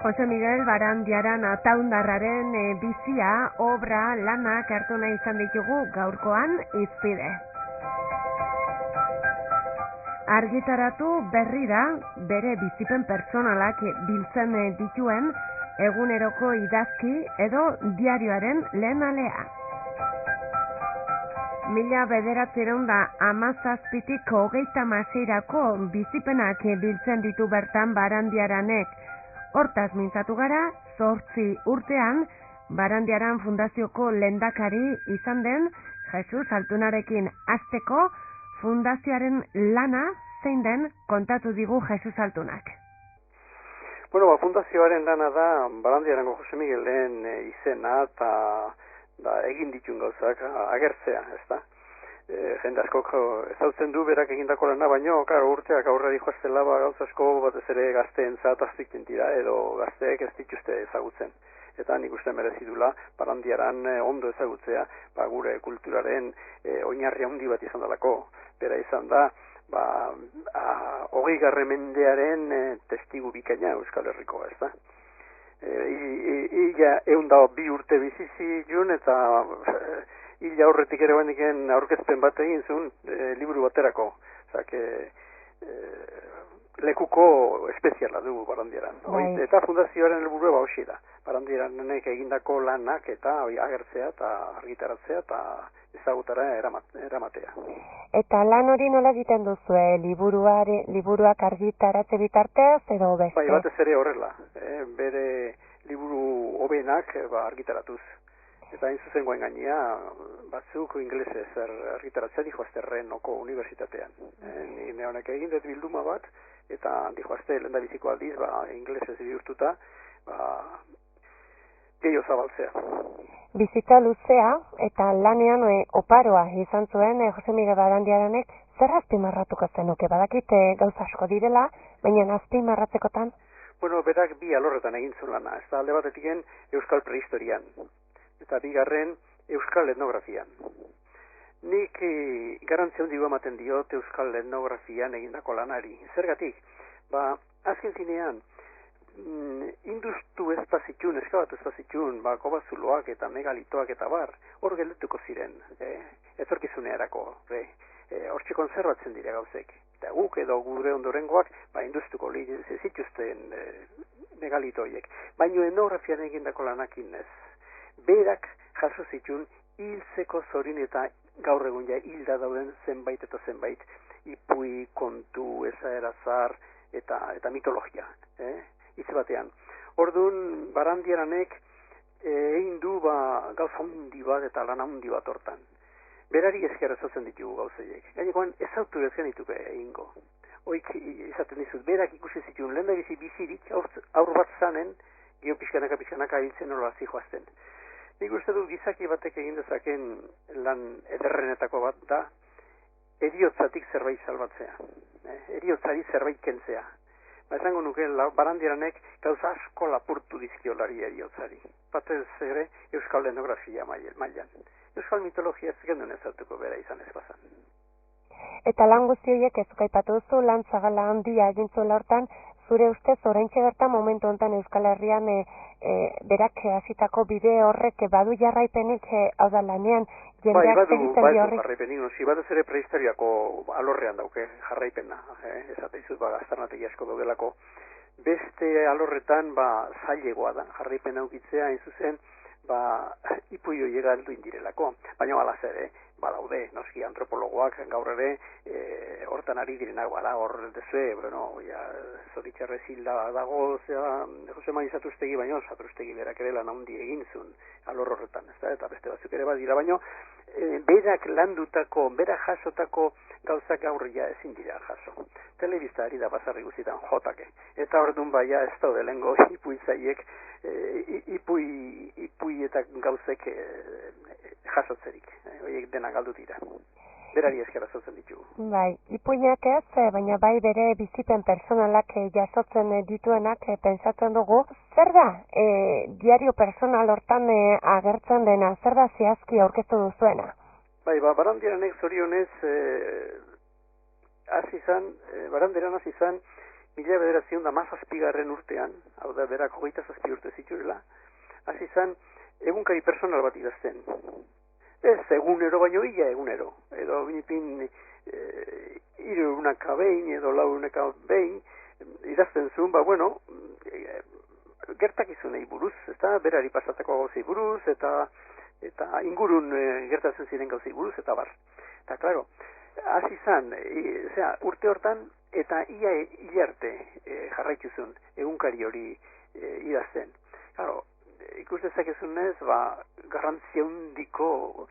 Jose Miguel Barandiaran Ataundarraren bizia, obra, lanak hartu nahi izan ditugu gaurkoan hizpide. Argitaratu berri da bere bizipen pertsonalak biltzen dituen eguneroko idazki edo diarioaren lehen alea. 1917tik 36 bizipenak biltzen ditu bertan Barandiaranek. Hortaz mintzatu gara, 8 urtean, Barandiaran Fundazioko lehendakari izan den Jesus Altunarekin hasteko fundazioaren lana zein den kontatu digu Jesus Altunak. Bueno, fundazioaren lana da Barandiarango Jose Miguelen izena eta egin ditun gauzak agertzea, ezta? Jende askok ezautzen du berak egindako lana, baino, urteak aurrera joaztela gauza asko batez ere gazteentzat azpitzen dira, edo gazteek ez dituzte ezagutzen. Eta nik uste merezidula Barandiaran ondo ezagutzea, gure kulturaren oinarri handi bat izan dalako. Bera izan da, 20. mendearen testigu bikaina Euskal Herriko, ez da? Ia 102 urte bizizi jun eta hil aurretik ere bainiken aurkezpen bat egin zuen liburu baterako. Lekuko espeziala dugu Barandiaran. Eta fundazioaren helburua hoxe da. Barandiaranek egindako lanak eta agertzea eta argitaratzea eta ezagutara eramatea. Eta lan hori nola egiten duzue? Liburuak argitaratze bitartez edo beste? Bai, batez ere horrela. Bere liburu hobenak argitaratuz. Eta hain zuzen goen gainea, batzuk inglesez argitaratzea dijoazte Renoko Unibertsitatean. Nire honek egin dut bilduma bat, eta dijoazte lehen da biziko aldiz, inglesez bihurtuta, gehiago zabaltzea. Bizitza luzea eta lanean oparoa izan zuen Jose Miguel Barandiaranek, zer azpimarratuko zenuke? Badakite gauza asko direla, baina azpimarratzekotan? Bueno, berak bi alorretan egin zuen lana, ez da alde batetik Euskal Prehistorian. Eta bigarren Euskal Etnografian. Nik garantzia handi ematen diot Euskal Etnografian egindako lanari. Zergatik, azken zinean, induztu espazitxun, eskabatu espazitxun, kobazuloak eta megalitoak eta hor gelituko ziren, etorkizunearako, hortxe konserbatzen dira gauzek. Eta guk edo gure ondorengoak, induztuko zituzten megalitoiek. Baina etnografian egindako lanakin ez. Berak jaso zitun hiltzeko zorin eta gaur egun hilda dauden zenbait eta zenbait ipui, kontu, ezaerazar eta mitologia. Hitz batean. Orduan Barandiaranek egin du gauza handi bat eta lana handi bat hortan. Berari esker ezatzen ditugu gauzeiek. Gainekoan ez autu ez genituke egingo. Oik izaten dizut, berak ikusi zituen lehen da bizirik aur bat zanen geopizkanaka hiltzen nola zijoazten. Nik uste dut gizaki batek egin dezaken lan ederrenetako bat da eriotzatik zerbait salbatzea. Eriotzari zerbait kentzea. Esango nuke Barandiaranek gauza asko lapurtu dizkiolari eriotzari. Batez ere Euskal Etnografia mailan. Euskal mitologia ez gendun ezautuko bera izan ez bazan. Eta lan guzti horiek ez aipatu duzu, lan zagala handia egin zuela hortan, zure ustez oraintxe bertan momentu honetan Euskal Herrian berak hasitako bide horrek badu jarraipenik hau da lanean jendeak egiten di horrek? Jarraipenik, batez ere prehistoriako alorrean dauke jarraipena. Esate izut gaztarnategi asko daudelako. Beste alorretan zailegoa da jarraipena ukitzea hain zuzen ipui horiek aldu indirelako. Baina balaz ere, badaude, noski antropologoak gaur ere hortan ari direnak hor dezue, zoritxarrez hilda dago, Jose Mari Satrustegi, baina Satrustegi berak ere lan handi egin zuen alor horretan, eta beste batzuk ere badira, baina berak landutako, berak jasotako gauzak gaurria ezin dira jaso. Telebista ari da basarri guztietan jotake. Eta orduan ez daude lehengo ipuitzaiek ipui eta gauzek jasotzerik. Horiek dena galdu dira. Berari eskera zotzen ditugu. Bai, ipuinak ez, baina bai bere bizipen personalak jasotzen dituenak pentsatzen dugu. Zer da diario personal hortan agertzen dena? Zer da zehazki aurkeztu duzuena? Bai, Barandiaranek zorionez hasi izan, Baranderan hasi izan, 1917 urtean, hau da berak 27 urte zituela, hasi izan egunkari personal bat idazten. Ez egunero baino ia egunero, edo binipin hirunaka behin edo laurunaka behin idazten zuen, bueno, gertakizunei buruz, eta berari pasatako gauzei buruz, eta ingurun gertatzen ziren gauzei buruz, eta bar. Eta, klaro, hasi izan, urte hortan, eta ia hilarte jarraitu zuen egunkari hori idazten. Claro, ikus dezakezunez, garrantzia handiko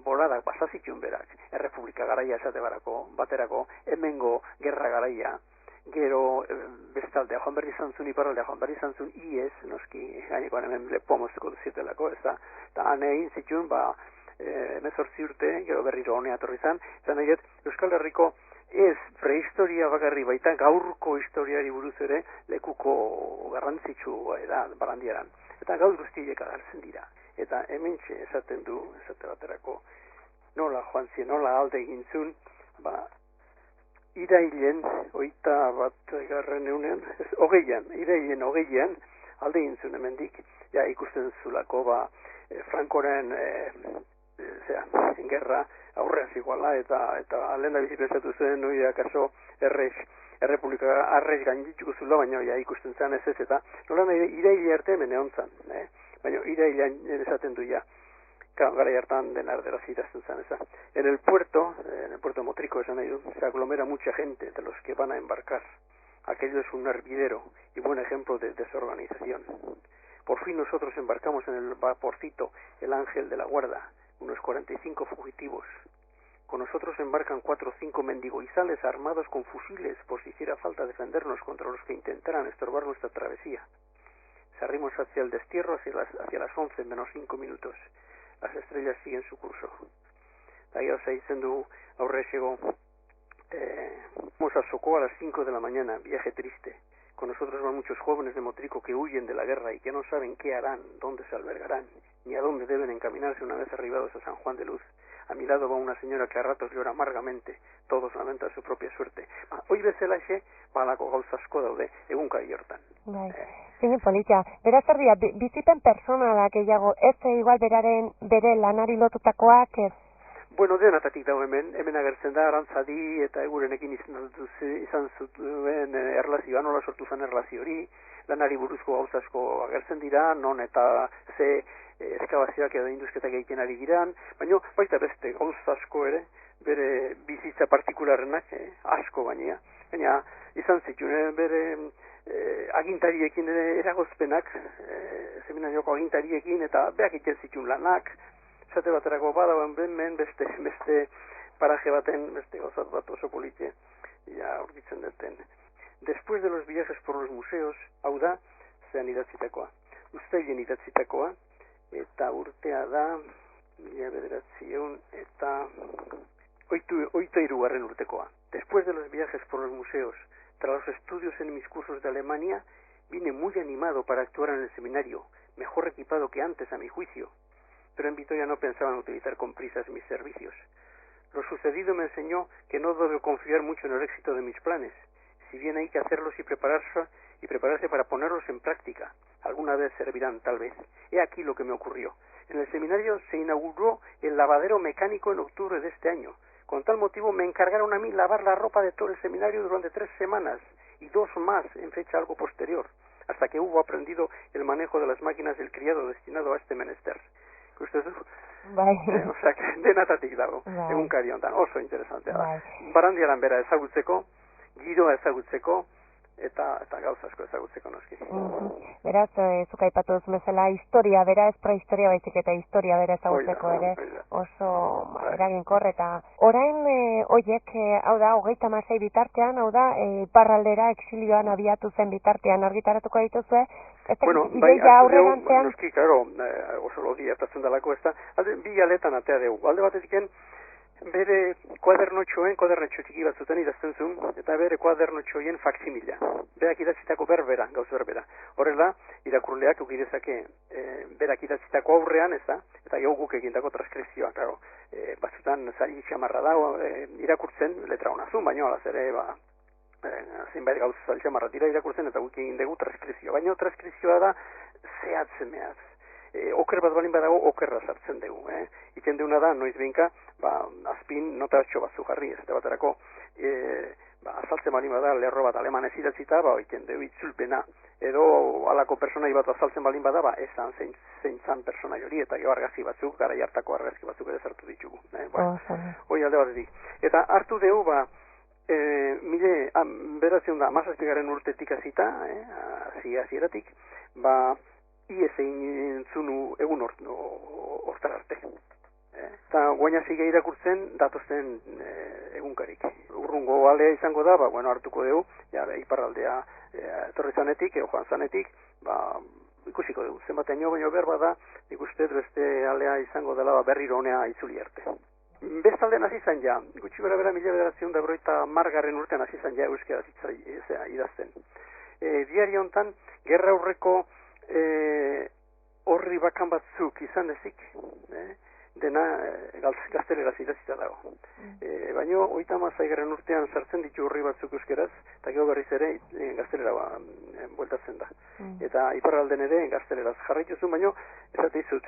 boladak pasazitxun berak, Errepublika garaia esate baterako, hemengo gerra garaia, gero bestaldea joan berri zantzun, iparraldea joan berri zantzun, iez, noski, gainikoan hemen lepomozeko duzietelako, ez da, eta egin zituen, 18 urte, gero berriro honea torri zan, zan eget, Euskal Herriko ez prehistoria bakarri baita gaurko historiari buruz ere lekuko garrantzitsua da Barandiaran. Eta gaur guztiek agertzen dira. Eta hementxe esaten du, esate baterako, nola joan zien, nola alde egin zuen, irailen, 21. egunean, irailen 20. alde egin zuen hemendik, ja ikusten zulako, Frankoren gerra aurrean ziguala, eta lehen da bizipensatu zuen, kaso Errepublika arrez gaindituko zula, baina ikusten zen ez, eta nola nahi iraile arte hemen egon zen, baina irailean esaten du gara hartan den arderaz idazten zen, en el puerto Motrico, esan nahi du, se aglomera mucha gente de los que van a embarcar. Aquello es un hervidero y buen ejemplo de desorganización. Por fin nosotros embarcamos en el vaporcito El Ángel de la Guarda, unos 45 fugitivos. Con nosotros embarcan 4 o 5 mendigoizales armados con fusiles por si hiciera falta defendernos contra los que intentaran estorbar nuestra travesía. Salimos hacia el destierro hacia las 11 menos 5 minutos. Las estrellas siguen su curso. Ahí se dicen aurre llegó. Vamos a Socó a las 5 de la mañana, viaje triste. Con nosotros van muchos jóvenes de Motrico que huyen de la guerra y que no saben qué harán, dónde se albergarán, ni a dónde deben encaminarse una vez arribados a San Juan de Luz. A mi lado va una señora que a ratos llora amargamente, todos lamentan su propia suerte. Hoi bezalaxe, balako gauza asko daude, egunkari hortan. Zine politia, beraz erdia, bizipen personalak gehiago, ez igual bere lanari lotutakoak, ez? Bueno, denatatik dago hemen agertzen da, Arantzadi eta egurenekin izan zuen erlazioa, nola sortu zen erlazio hori, lanari buruzko gauza asko agertzen dira, non eta ze eskabazioak edo induzketak egiten ari diran, baina baita beste gauza asko ere, bere bizitza partikularrenak, asko baina izan zituen bere agintariekin eragozpenak, seminarioko agintariekin eta beak egiten zituen lanak, esate baterako badauen ben beste paraje baten, beste gozat bat oso polite, aurkitzen duten. Después de los viajes por los museos, hau da, zean idatzitakoa. Uztailen idatzitakoa, eta urtea da, 1900 eta 83 urtekoa. Después de los viajes por los museos, tras los estudios en mis cursos de Alemania, vine muy animado para actuar en el seminario, mejor equipado que antes a mi juicio. Pero en Vitoria no pensaban utilizar con prisas mis servicios. Lo sucedido me enseñó que no debo confiar mucho en el éxito de mis planes, si bien hay que hacerlos y prepararse para ponerlos en práctica. Alguna vez servirán, tal vez. He aquí lo que me ocurrió. En el seminario se inauguró el lavadero mecánico en octubre de este año. Con tal motivo me encargaron a mí lavar la ropa de todo el seminario durante 3 semanas y 2 más en fecha algo posterior, hasta que hubo aprendido el manejo de las máquinas del criado destinado a este menester. O sea, denatatik dago, egunkari honetan, oso interesantea da. Barandiaran bera ezagutzeko, giroa ezagutzeko, eta gauza asko ezagutzeko noski. Beraz, zuk aipatu duzu bezala, historia bera, ez prehistoria baizik eta historia bera ezagutzeko ere, oso eraginkor, eta orain oiek, hau da, 36 bitartean, hau da, iparraldera exilioan abiatu zen bitartean argitaratuko dituzue, ideia aurrerantzean? Noski, claro, oso lodi hartatzen dalako ez da, bi aletan atea dugu. Alde batetik bere kuadernotxo txiki batzuten idazten zuen, eta bere kuadernotxoien faksimila. Berak idatzitako berbera, gauz berbera. Horrela, irakurleak ukidezake berak idatzitako aurrean, ez da, eta guk egindako transkripzioa, claro. Batzutan zari txamarra da, irakurtzen, letra honazun, baina alaz ere, zenbait gauz zari txamarra dira irakurtzen, eta guk egin dugu transkripzioa. Baina transkripzioa da, zehatzemeaz. Oker bat balin badago, okerra sartzen dugu. Iten deuna da, noiz behinka, azpin notatxo batzu jarri, ez baterako, azaltzen balin bada, lerro bat alemanez idatzita, iten dugu itzulpena. Edo alako personai bat azaltzen balin bada, esan zein zan personai hori, eta gero argazki batzuk, gara jartako argazki batzuk ere sartu ditugu. Hoi alde batetik. Eta hartu dugu, beratzen da, mazazpigaren urtetik azita, hasieratik, iez egin zunu egun hortar arte. Eta guainazige irakurtzen datozten egunkarik. Urrungo aldea izango da, hartuko dugu, iparraldea etorri zanetik, joan zanetik, ikusiko dugu. Zenbatean baino berba da, ikuste beste aldea izango dela berriro honea itzuli arte. Bestalden hasi zan ja, gutxi bera 1950 urtean hasi zan ja euskera idazten. Diario hontan, gerra aurreko horri bakan batzuk izan ezik, dena gazteleraz idatzita dago. Baina, 30 urtean sartzen ditu horri batzuk euskeraz, eta gero berriz ere gaztelera bueltatzen da. Eta iparralden ere gazteleraz jarraituzun, baina, esate izut,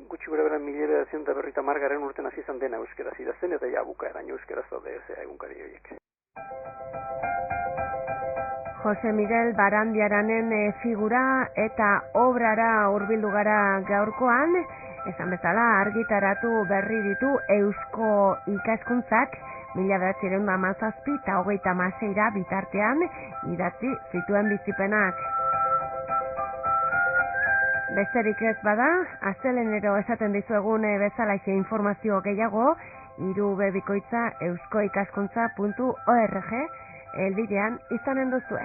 gutxi bera 1950 urtean hasi izan dena euskeraz idazten, eta ja bukaeraino euskeraz daude egunkari horiek. Jose Miguel Barandiaranen figura eta obrara hurbildu gara gaurkoan, esan bezala argitaratu berri ditu eusko ikaskuntzak 1917 eta 1936 bitartean idatzi zituen bizipenak. Besterik ez bada, astelehenero esaten dizuegun bezalaxe informazio gehiago, irubebikoitza euskoikaskuntza.org helbidean izanen duzue.